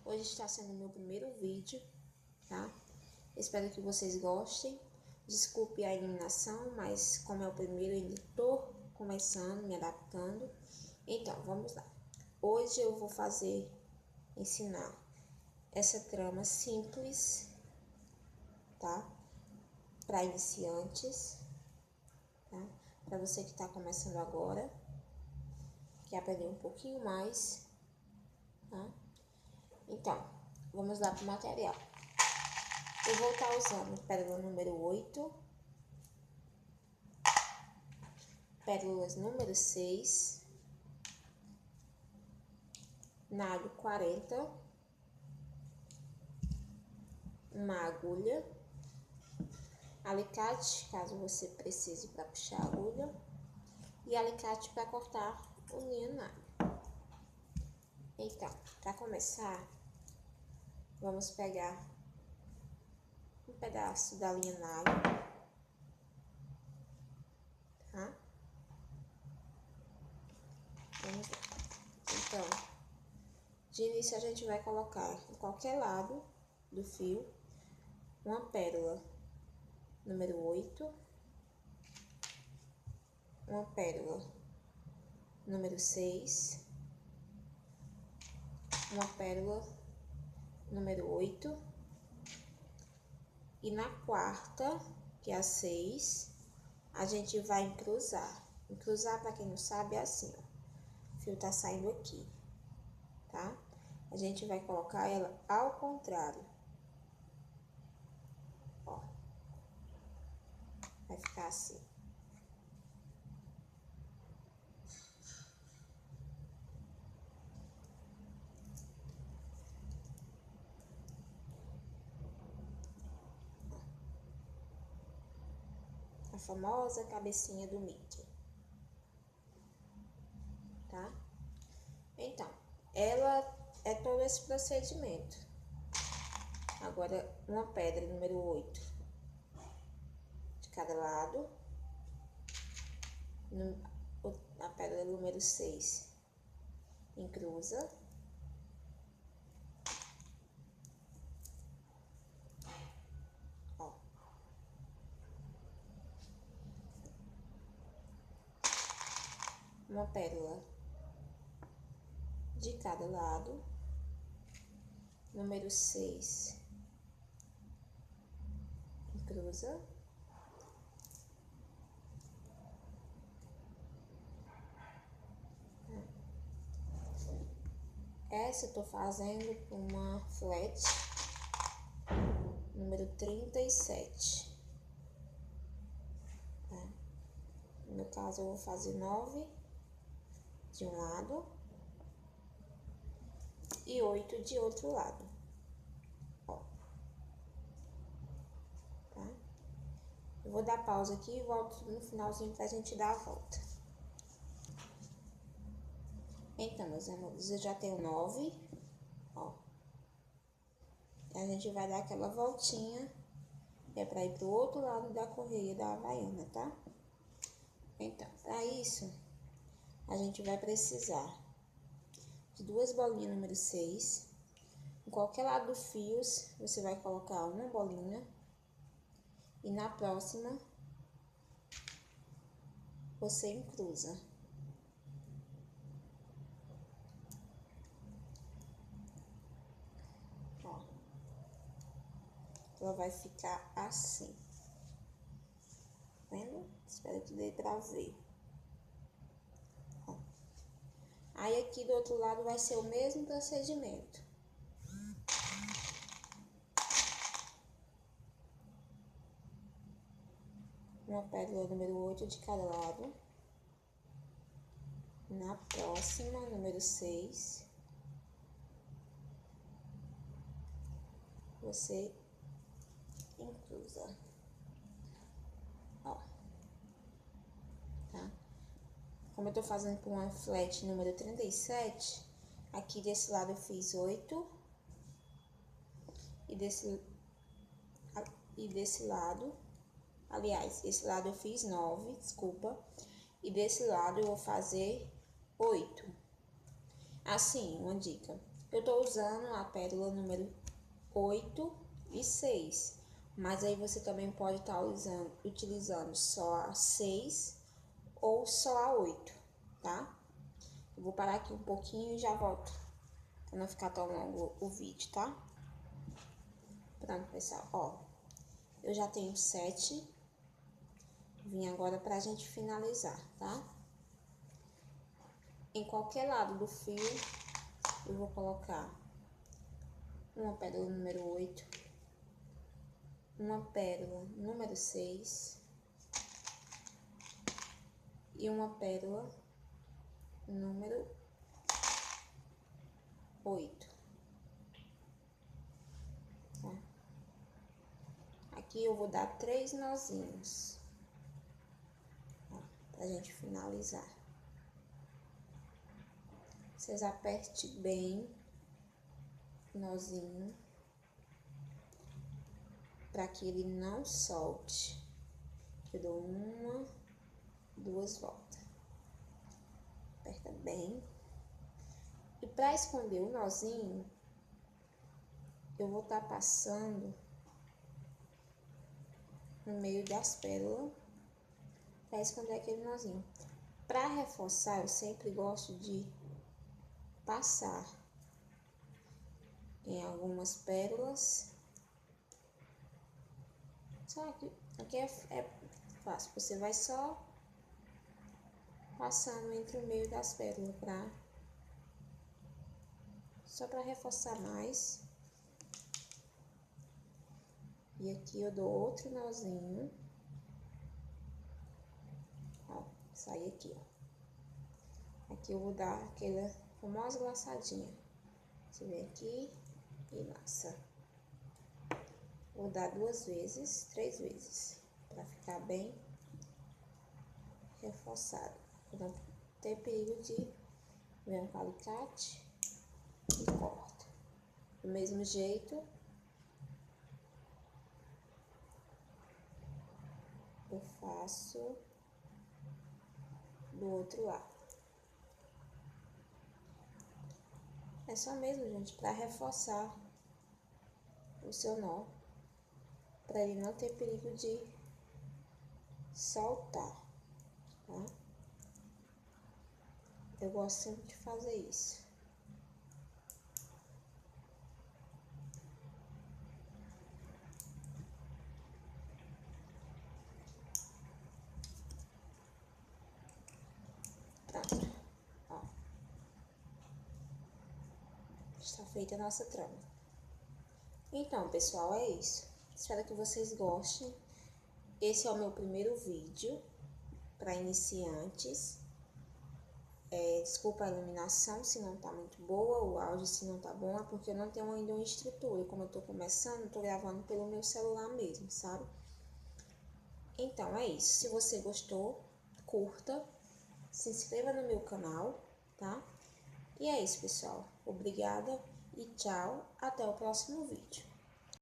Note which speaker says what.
Speaker 1: Hoje está sendo meu primeiro vídeo, tá? Espero que vocês gostem. Desculpe a iluminação, mas como é o primeiro, ainda tô começando, me adaptando. Então, vamos lá. Hoje eu vou ensinar essa trama simples, tá? Para iniciantes, tá? Para você que está começando agora, quer aprender um pouquinho mais, tá? Então, vamos lá para o material. Eu vou estar usando pérola número 8, pérolas número 6, nalho 40, uma agulha, alicate, caso você precise para puxar a agulha, e alicate para cortar o linho nalho. Então, para começar, vamos pegar um pedaço da linha nalho, tá? Vamos lá. Então, de início a gente vai colocar em qualquer lado do fio uma pérola número 8, uma pérola número 6, uma pérola número 8, e na quarta, que é a 6, a gente vai encruzar. Encruzar, para quem não sabe, é assim, ó. O fio tá saindo aqui, tá? A gente vai colocar ela ao contrário, ó. Vai ficar assim. A famosa cabecinha do Mickey, tá? Então, ela é todo esse procedimento. Agora, uma pedra número 8 de cada lado, a pedra número 6 encruza, ó. Uma pérola de cada lado, número 6 encruza, essa eu tô fazendo uma flat número 37, tá? No caso, eu vou fazer 9 de um lado e 8 de outro lado, ó, tá? Eu vou dar pausa aqui e volto no finalzinho pra gente dar a volta. Então, meus amores, eu já tenho 9, ó. A gente vai dar aquela voltinha, é pra ir pro outro lado da correia da Havaiana, tá? Então, pra isso, a gente vai precisar de duas bolinhas número 6. Em qualquer lado do fios, você vai colocar uma bolinha. E na próxima, você encruza. Ó. Ela vai ficar assim. Tá vendo? Espero que dê pra ver. Ó. Aí aqui do outro lado vai ser o mesmo procedimento. Uma pérola número 8 de cada lado. Na próxima, número 6, você encruza. Ó. Tá? Como eu tô fazendo com uma flat número 37, aqui desse lado eu fiz 8. E desse lado, aliás, esse lado eu fiz 9, desculpa. E desse lado eu vou fazer 8. Assim, uma dica. Eu tô usando a pérola número 8 e 6. Mas aí você também pode estar utilizando só a 6 ou só a 8, tá? Eu vou parar aqui um pouquinho e já volto, pra não ficar tão longo o vídeo, tá? Pronto, pessoal, ó. Eu já tenho 7. Vim agora pra gente finalizar, tá? Em qualquer lado do fio, eu vou colocar uma pérola número 8, uma pérola número 6 e uma pérola número 8, tá? Aqui eu vou dar 3 nozinhos, ó, pra gente finalizar. Vocês apertem bem o nozinho, para que ele não solte. Eu dou uma, 2 voltas. Aperta bem. E para esconder o nozinho, eu vou estar passando no meio das pérolas para esconder aquele nozinho. Para reforçar, eu sempre gosto de passar em algumas pérolas. Só aqui é fácil, você vai só passando entre o meio das pérolas só para reforçar mais. E aqui eu dou outro nozinho, ó, sai aqui, ó. Aqui eu vou dar aquela famosa laçadinha. Você vem aqui e laça. Vou dar 2 vezes, 3 vezes, para ficar bem reforçado. Pra não ter perigo de ver um alicate e corta. Do mesmo jeito, eu faço do outro lado. É só mesmo, gente, para reforçar o seu nó, para ele não ter perigo de soltar, tá? Eu gosto sempre de fazer isso. Pronto, ó. Está feita a nossa trama. Então, pessoal, é isso. Espero que vocês gostem. Esse é o meu primeiro vídeo para iniciantes. Desculpa a iluminação se não tá muito boa, o áudio se não tá bom, é porque eu não tenho ainda uma estrutura. Como eu tô começando, eu tô gravando pelo meu celular mesmo, sabe? Então, é isso. Se você gostou, curta, se inscreva no meu canal, tá? E é isso, pessoal. Obrigada e tchau. Até o próximo vídeo.